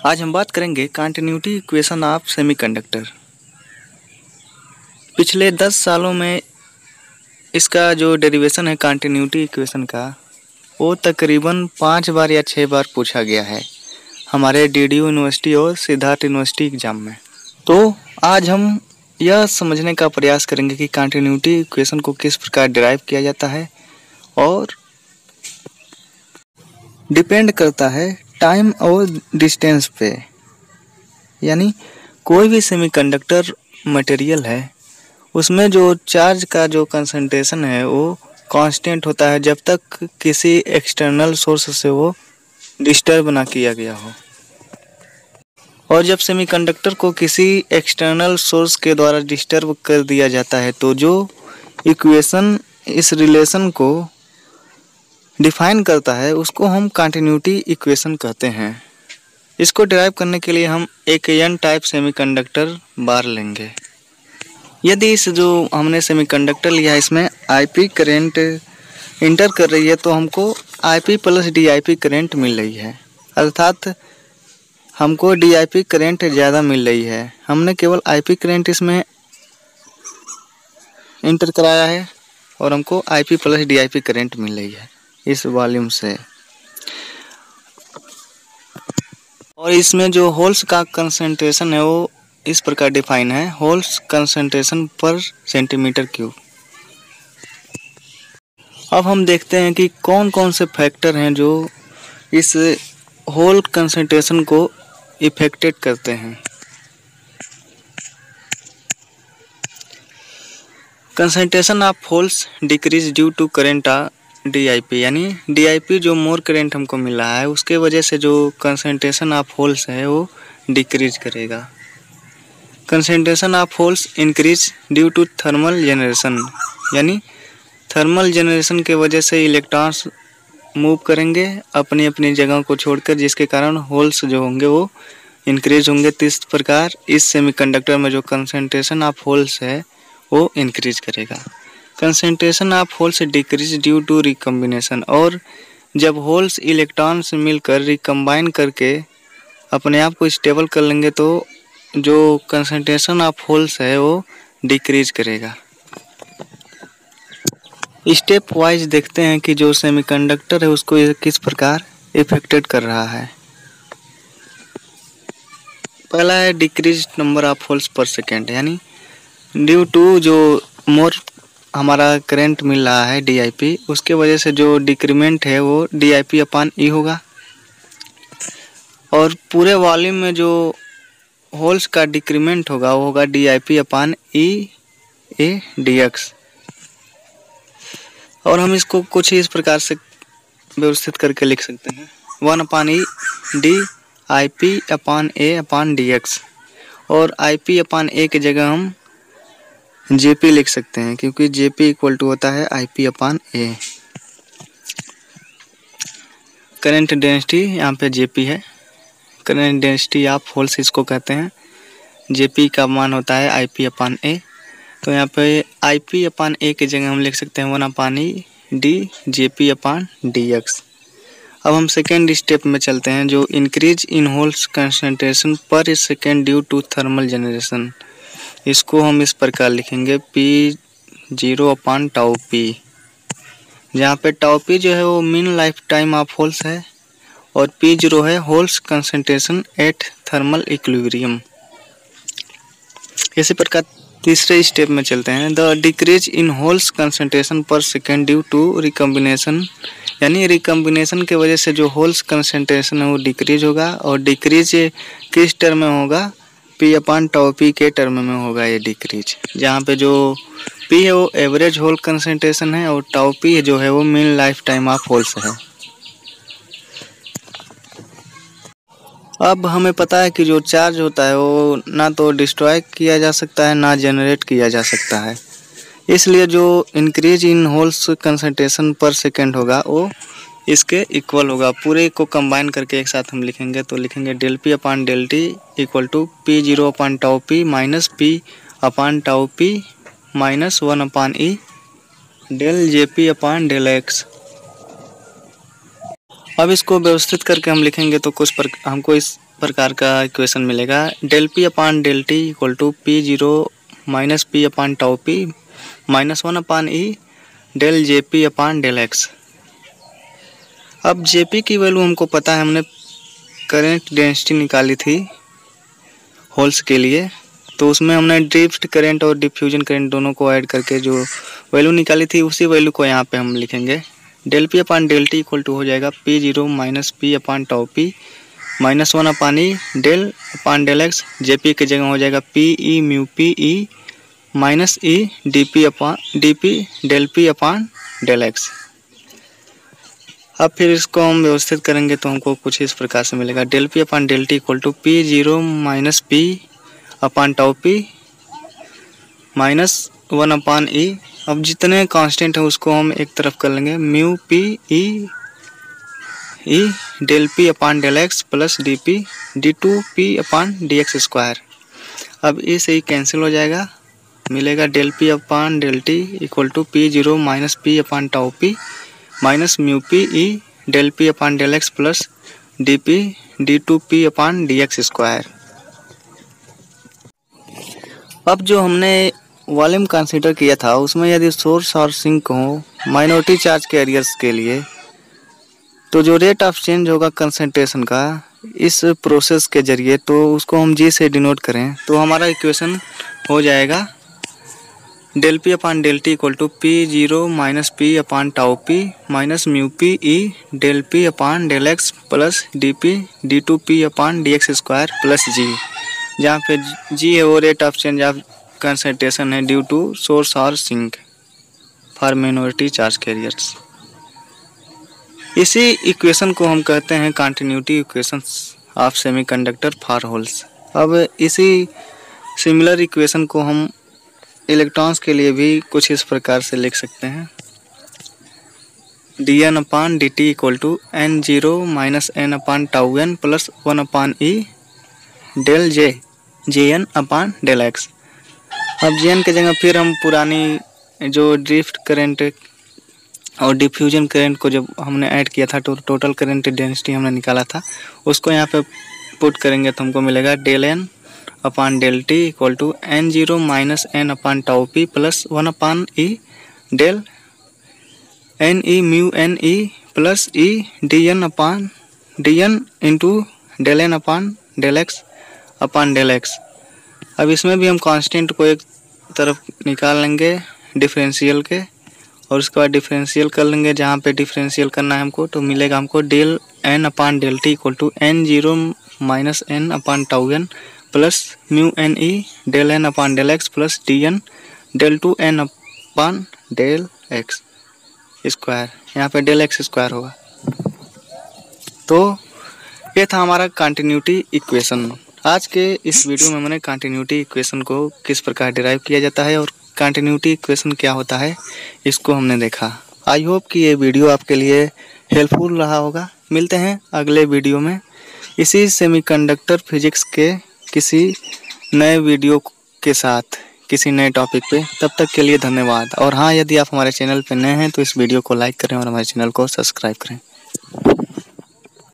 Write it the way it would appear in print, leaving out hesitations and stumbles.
आज हम बात करेंगे कंटिन्यूटी इक्वेशन ऑफ सेमीकंडक्टर। पिछले 10 सालों में इसका जो डेरिवेशन है कंटिन्यूटी इक्वेशन का, वो तकरीबन 5 बार या 6 बार पूछा गया है हमारे डीडीयू यूनिवर्सिटी और सिद्धार्थ यूनिवर्सिटी एग्जाम में। तो आज हम यह समझने का प्रयास करेंगे कि कंटिन्यूटी इक्वेशन को किस प्रकार डिराइव किया जाता है और डिपेंड करता है टाइम और डिस्टेंस पे। यानी कोई भी सेमीकंडक्टर मटेरियल है, उसमें जो चार्ज का जो कंसंट्रेशन है वो कांस्टेंट होता है जब तक किसी एक्सटर्नल सोर्स से वो डिस्टर्ब ना किया गया हो। और जब सेमीकंडक्टर को किसी एक्सटर्नल सोर्स के द्वारा डिस्टर्ब कर दिया जाता है तो जो इक्वेशन इस रिलेशन को डिफाइन करता है उसको हम कंटिन्यूटी इक्वेशन कहते हैं। इसको डिराइव करने के लिए हम एक एन टाइप सेमीकंडक्टर बार लेंगे। यदि इस जो हमने सेमीकंडक्टर लिया है इसमें आईपी करंट इंटर कर रही है तो हमको आईपी प्लस डीआईपी करंट मिल रही है, अर्थात हमको डीआईपी करंट ज़्यादा मिल रही है। हमने केवल आईपी करंट इसमें इंटर कराया है और हमको आईपी प्लस डीआईपी करंट मिल रही है इस वॉल्यूम से। और इसमें जो होल्स का कंसंट्रेशन है वो इस प्रकार डिफाइन है, होल्स कंसंट्रेशन पर सेंटीमीटर क्यूब। अब हम देखते हैं कि कौन कौन से फैक्टर हैं जो इस होल कंसंट्रेशन को इफेक्टेड करते हैं। Concentration of holes decrease due to current DIP, यानी डीआईपी जो मोर करंट हमको मिल रहा है उसके वजह से जो कंसंट्रेशन ऑफ होल्स है वो डिक्रीज करेगा। Concentration of holes increase due to thermal generation, यानी थर्मल जनरेशन के वजह से इलेक्ट्रॉन्स मूव करेंगे अपनी अपनी जगह को छोड़कर, जिसके कारण होल्स जो होंगे वो इंक्रीज होंगे। तो इस प्रकार इस सेमीकंडक्टर में जो कंसंट्रेशन ऑफ होल्स है वो इंक्रीज करेगा। Concentration of holes decrease due to recombination, और जब होल्स इलेक्ट्रॉन से मिलकर रिकम्बाइन करके अपने आप को स्टेबल कर लेंगे तो जो कंसंट्रेशन ऑफ होल्स है वो डिक्रीज करेगा। स्टेप वाइज देखते हैं कि जो सेमीकंडक्टर है उसको किस प्रकार इफेक्टेड कर रहा है। पहला है डिक्रीज नंबर ऑफ होल्स पर सेकेंड, यानी ड्यू टू जो मोर हमारा करंट मिल रहा है डीआईपी, उसके वजह से जो डिक्रीमेंट है वो डीआईपी अपॉन ई होगा। और पूरे वॉल्यूम में जो होल्स का डिक्रीमेंट होगा वो होगा डीआईपी अपॉन ई ए डीएक्स। और हम इसको कुछ इस प्रकार से व्यवस्थित करके लिख सकते हैं, 1 upon e D I P upon A upon d x. और आई पी अपॉन ए की जगह हम जेपी लिख सकते हैं, क्योंकि जेपी इक्वल टू होता है I P upon A. Current density यहाँ पे जेपी है, करंट डेंसिटी ऑफ होल्स इसको कहते हैं। जेपी का मान होता है आई पी अपॉन ए, तो यहाँ पे आई पी अपॉन ए की जगह हम लिख सकते हैं 1 upon e d j p upon d x. अब हम सेकेंड स्टेप में चलते हैं, जो इंक्रीज इन होल्स कंसंट्रेशन पर second due to thermal generation. इसको हम इस प्रकार लिखेंगे P0 अपॉन टाउ पी, जहाँ पे टाउ पी जो है वो mean life time of holes है और P0 है holes concentration at thermal equilibrium. इसी प्रकार तीसरे स्टेप में चलते हैं, the decrease in holes concentration पर सेकेंड ड्यू टू रिकम्बिनेशन, यानी रिकम्बिनेशन के वजह से जो होल्स कंसंट्रेशन है वो डिक्रीज होगा। और डिक्रीज किस टर्म में होगा, पी अपॉन टाउ पी के टर्म में होगा ये डिक्रीज, जहाँ पे जो पी है वो एवरेज होल कंसंट्रेशन है और टाउ पी जो है वो mean life time of holes है। अब हमें पता है कि जो चार्ज होता है वो ना तो डिस्ट्रॉय किया जा सकता है ना जनरेट किया जा सकता है, इसलिए जो इंक्रीज इन होल्स कंसंट्रेशन पर सेकेंड होगा वो इसके इक्वल होगा। पूरे को कंबाइन करके एक साथ हम लिखेंगे तो लिखेंगे del p upon del t equal to P0 upon tau p minus p upon tau p minus 1 upon e del j p upon del x. अब इसको व्यवस्थित करके हम लिखेंगे तो हमको इस प्रकार का इक्वेशन मिलेगा। Del p upon del t equal to p zero minus p upon tau p minus 1 upon e del j p upon del x. अब जे पी की वैल्यू हमको पता है, हमने करंट डेंसिटी निकाली थी होल्स के लिए, तो उसमें हमने ड्रिफ्ट करंट और डिफ्यूजन करंट दोनों को ऐड करके जो वैल्यू निकाली थी उसी वैल्यू को यहाँ पे हम लिखेंगे। Del p upon del t equal to हो जाएगा p zero minus p upon tau p minus 1 upon e del upon del x. J p की जगह हो जाएगा p e mu p e minus e d p upon d p del p upon del x. अब फिर इसको हम व्यवस्थित करेंगे तो हमको कुछ इस प्रकार से मिलेगा। Del p upon del t equal to p zero minus p upon tau p minus 1 upon e. अब जितने कांस्टेंट है उसको हम एक तरफ कर लेंगे, mu p e del p upon del x plus d p d two p upon d x square. अब ये सही कैंसिल हो जाएगा, मिलेगा del p upon del t equal to p zero minus p upon tau p minus mu p e del p upon del x plus d p d two p upon d x square. अब जो हमने volume consider किया था उसमें यदि source और sink हो minority charge carriers के लिए, तो जो रेट ऑफ चेंज होगा कंसंट्रेशन का इस प्रोसेस के जरिए, तो उसको हम जी से डिनोट करें तो हमारा इक्वेशन हो जाएगा del p upon del t equal to p zero minus p upon tau p minus mu p e del p upon del x plus d p d two p upon d x square plus g, जहाँ पे g है वो rate of change of concentration है due to source और sink for minority charge carriers. इसी equation को हम कहते हैं continuity equations of semiconductor for holes. अब इसी सिमिलर इक्वेशन को हम इलेक्ट्रॉन्स के लिए भी कुछ इस प्रकार से लिख सकते हैं। D n upon d t equal to n zero minus n upon tau n plus 1 upon e del j n upon del x. अब जे एन की जगह फिर हम पुरानी जो ड्रिफ्ट करंट और डिफ्यूजन करंट को जब हमने ऐड किया था तो टोटल करंट डेंसिटी हमने निकाला था, उसको यहाँ पे पुट करेंगे तो हमको मिलेगा del n upon del t equal to n zero minus n upon tau p plus 1 upon e del n e mu n e plus e d n upon d n into del n upon del x upon del x. अब इसमें भी हम constant को एक तरफ निकाल लेंगे differential के, और उसके बाद डिफरेंशियल कर लेंगे जहाँ पे डिफरेंशियल करना है हमको, तो मिलेगा हमको del n upon del t equal to n zero minus n upon tau n plus mu n e del n upon del x plus d n del two n upon del x square. यहाँ पे del x square होगा। तो ये था हमारा continuity equation. आज के इस वीडियो में मैंने कंटिन्यूटी इक्वेशन को किस प्रकार डिराइव किया जाता है और कंटिन्यूटी इक्वेशन क्या होता है इसको हमने देखा। आई होप कि ये वीडियो आपके लिए हेल्पफुल रहा होगा। मिलते हैं अगले वीडियो में इसी सेमीकंडक्टर फिजिक्स के किसी नए वीडियो के साथ किसी नए टॉपिक पे। तब तक के लिए धन्यवाद। और हाँ, यदि आप हमारे चैनल पे नए हैं तो इस वीडियो को लाइक करें और हमारे चैनल को सब्सक्राइब करें।